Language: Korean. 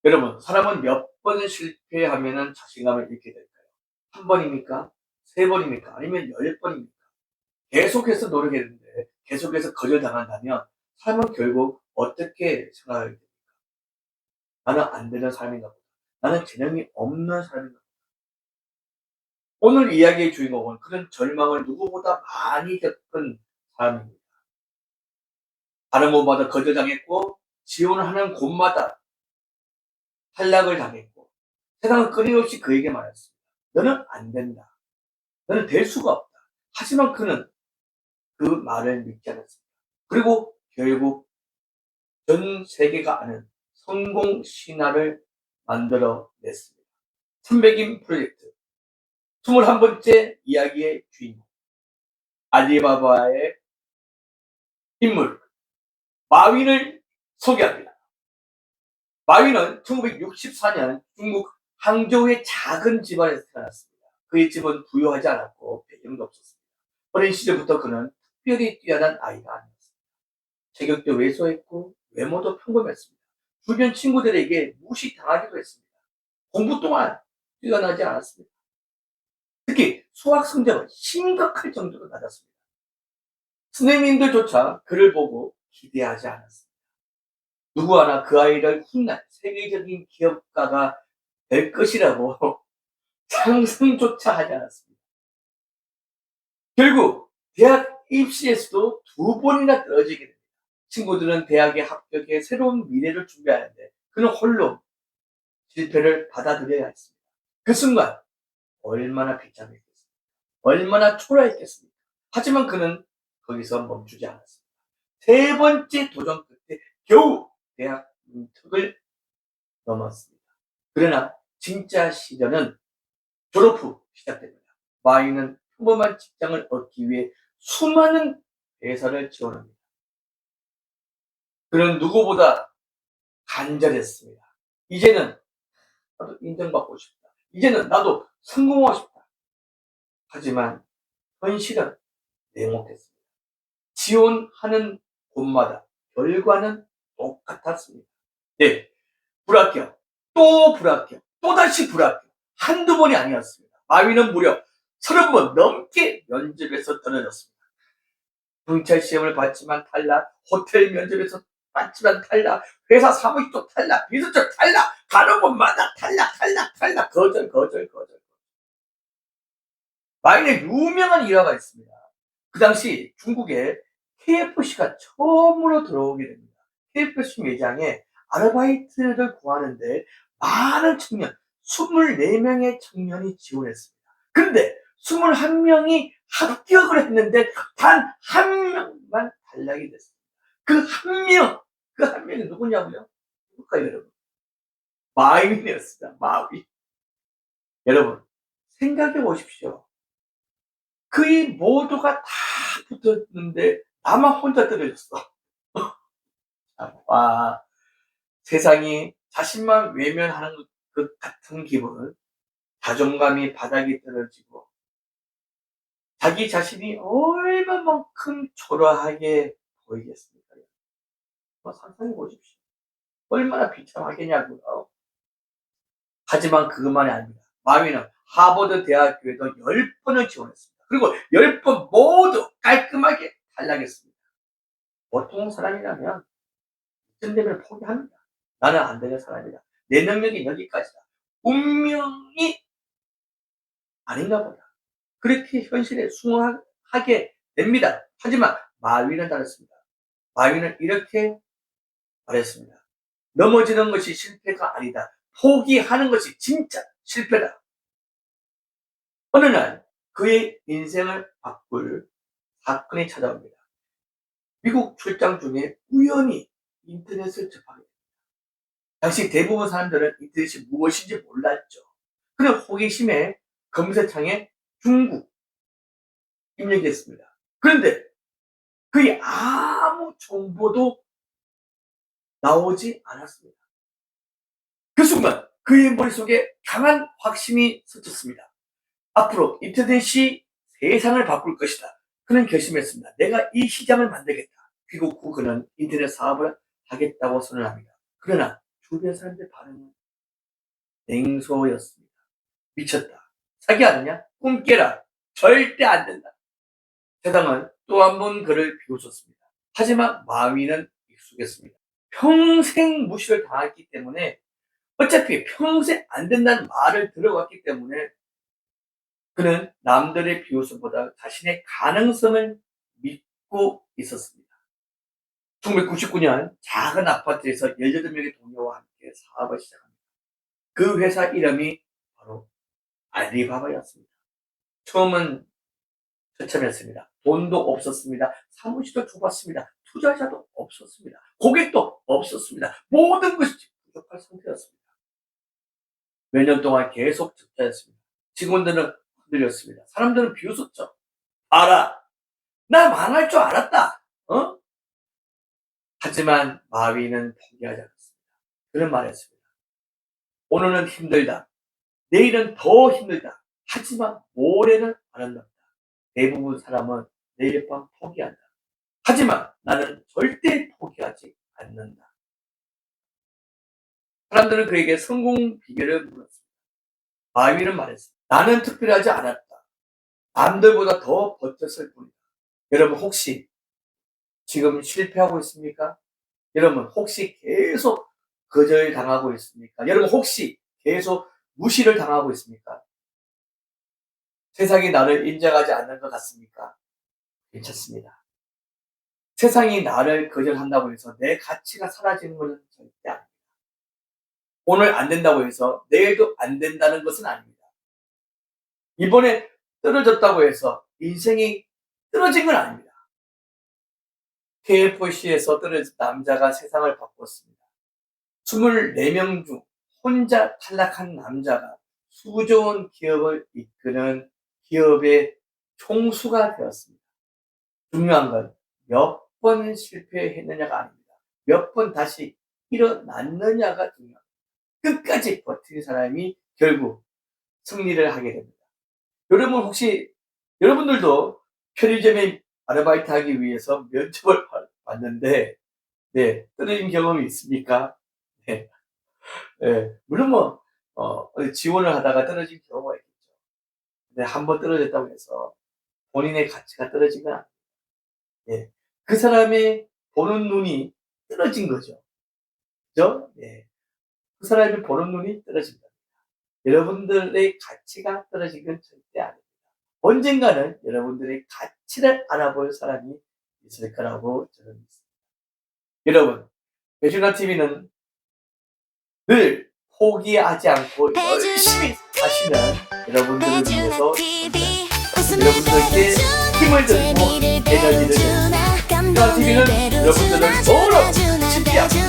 여러분, 사람은 몇 번을 실패하면은 자신감을 잃게 될까요? 한 번입니까? 세 번입니까? 아니면 열 번입니까? 계속해서 노력했는데 계속해서 거절당한다면 삶은 결국 어떻게 생각하게 됩니까? 나는 안 되는 삶인가 보다. 나는 재능이 없는 삶인가 보다. 오늘 이야기의 주인공은 그런 절망을 누구보다 많이 겪은 사람입니다. 다른 곳마다 거절당했고 지원을 하는 곳마다 탈락을 당했고 세상은 끊임없이 그에게 말했습니다. 너는 안 된다. 너는 될 수가 없다. 하지만 그는 그 말을 믿지 않았습니다. 그리고 결국 전 세계가 아는 성공 신화를 만들어냈습니다. 300인 프로젝트 21번째 이야기의 주인공 알리바바의 인물 마윈을 소개합니다. 마윈은 1964년 중국 항저우의 작은 집안에서 태어났습니다. 그의 집은 부유하지 않았고 배경도 없었습니다. 어린 시절부터 그는 특별히 뛰어난 아이가 아니었습니다. 체격도 왜소했고 외모도 평범했습니다. 주변 친구들에게 무시당하기도 했습니다. 공부 또한 뛰어나지 않았습니다. 특히 수학 성적은 심각할 정도로 낮았습니다. 선생님들조차 그를 보고 기대하지 않았습니다. 누구 하나 그 아이를 훗날 세계적인 기업가가 될 것이라고 상상조차 하지 않았습니다. 결국 대학 입시에서도 2번이나 떨어지게 됩니다. 친구들은 대학에 합격해 새로운 미래를 준비하는데 그는 홀로 실패를 받아들여야 했습니다. 그 순간 얼마나 비참했겠습니까? 얼마나 초라했겠습니까? 하지만 그는 거기서 멈추지 않았습니다. 3번째 도전 끝에 겨우 대학 문턱을 넘었습니다. 그러나 진짜 시련은 졸업 후 시작됩니다. 마이는 평범한 직장을 얻기 위해 수많은 회사를 지원합니다. 그는 누구보다 간절했습니다. 이제는 나도 인정받고 싶다. 이제는 나도 성공하고 싶다. 하지만 현실은 냉혹했습니다. 지원하는 곳마다 결과는 똑같았습니다. 네, 불합격, 또 불합격, 또다시 불합격. 한두 번이 아니었습니다. 마위는 무려 30번 넘게 면접에서 떨어졌습니다. 경찰 시험을 봤지만 탈락, 호텔 면접에서 봤지만 탈락, 회사 사무직도 탈락, 비서쪽 탈락, 가는 곳마다 탈락, 거절. 마윈의 유명한 일화가 있습니다. 그 당시 중국에 KFC가 처음으로 들어오게 됩니다. KFC 매장에 아르바이트를 구하는데 많은 청년, 24명의 청년이 지원했습니다. 그런데 21명이 합격을 했는데 단 한 명만 탈락이 됐습니다. 그 한 명이 누구냐고요? 누굴까요, 여러분? 마윈이었습니다. 마윈. 여러분, 생각해 보십시오. 그의 모두가 다 붙었는데 나만 혼자 떨어졌어. 와, 세상이 자신만 외면하는 것 같은 기분, 자존감이 바닥이 떨어지고 자기 자신이 얼마만큼 초라하게 보이겠습니까? 상상해 보십시오. 얼마나 비참하겠냐고요. 하지만 그것만이 아닙니다. 마윈은 하버드 대학교에도 10번을 지원했습니다. 그리고 10번 모두 깔끔하게 탈락했습니다. 보통 사람이라면 이쯤 되면 포기합니다. 나는 안 되는 사람이다. 내 능력이 여기까지다. 운명이 아닌가 보다. 그렇게 현실에 순응하게 됩니다. 하지만 마윈은 다르습니다. 마윈은 이렇게 말했습니다. 넘어지는 것이 실패가 아니다. 포기하는 것이 진짜 실패다. 어느 날 그의 인생을 바꿀 사건이 찾아옵니다. 미국 출장 중에 우연히 인터넷을 접하게 됩니다. 당시 대부분 사람들은 인터넷이 무엇인지 몰랐죠. 그는 호기심에 검색창에 중국 입력했습니다. 그런데 그의 아무 정보도 나오지 않았습니다. 그 순간 그의 머릿속에 강한 확신이 스쳤습니다. 앞으로 인터넷이 세상을 바꿀 것이다. 그는 결심했습니다. 내가 이 시장을 만들겠다. 그리고 그는 인터넷 사업을 하겠다고 선언합니다. 그러나 주변 사람들의 반응은 냉소였습니다. 미쳤다. 사기 아니냐? 꿈 깨라. 절대 안 된다. 세상은 또 한 번 그를 비웃었습니다. 하지만 마위는 익숙했습니다. 평생 무시를 당했기 때문에 어차피 평생 안 된다는 말을 들어왔기 때문에 그는 남들의 비웃음보다 자신의 가능성을 믿고 있었습니다. 1999년 작은 아파트에서 18명의 동료와 함께 사업을 시작합니다. 그 회사 이름이 바로 알리바바였습니다. 처음은 처참했습니다. 돈도 없었습니다. 사무실도 좁았습니다. 투자자도 없었습니다. 고객도 없었습니다. 모든 것이 부족한 상태였습니다. 몇 년 동안 계속 적자였습니다. 직원들은 흔들렸습니다. 사람들은 비웃었죠. 알아. 나 망할 줄 알았다. 어? 하지만 마위는 포기하지 않았습니다. 그는 말했습니다. 오늘은 힘들다. 내일은 더 힘들다. 하지만 모레는 아름답다. 대부분 사람은 내일 밤 포기한다. 하지만 나는 절대 포기하지 않는다. 사람들은 그에게 성공 비결을 물었습니다. 마위는 말했습니다. 나는 특별하지 않았다. 남들보다 더 버텼을 뿐이다. 여러분 혹시 지금 실패하고 있습니까? 여러분 혹시 계속 거절당하고 있습니까? 여러분 혹시 계속 무시를 당하고 있습니까? 세상이 나를 인정하지 않는 것 같습니까? 괜찮습니다. 세상이 나를 거절한다고 해서 내 가치가 사라지는 것은 절대 아닙니다. 오늘 안 된다고 해서 내일도 안 된다는 것은 아닙니다. 이번에 떨어졌다고 해서 인생이 떨어진 건 아닙니다. KFC에서 떨어진 남자가 세상을 바꿨습니다. 24명 중 혼자 탈락한 남자가 수조 원 기업을 이끄는 기업의 총수가 되었습니다. 중요한 건 몇 번 실패했느냐가 아닙니다. 몇 번 다시 일어났느냐가 중요합니다. 끝까지 버틴 사람이 결국 승리를 하게 됩니다. 여러분 혹시 여러분들도 편의점에 아르바이트 하기 위해서 면접을 봤는데 떨어진 경험이 있습니까? 네. 물론 지원을 하다가 떨어진 경우가 있겠죠. 근데 한 번 떨어졌다고 해서 본인의 가치가 떨어진 건 아닙니다. 그 사람의 보는 눈이 떨어진 거죠. 그죠? 그 사람이 보는 눈이 떨어진 겁니다. 여러분들의 가치가 떨어진 건 절대 아닙니다. 언젠가는 여러분들의 가치를 알아볼 사람이 있을 거라고 저는 믿습니다. 여러분, 배준아TV는 늘 포기하지 않고 열심히 하시는 여러분들을 위해서 여러분들께 힘을 드리고 에너지를 드립니다. 배준아TV는 여러분들을 더욱 신비하고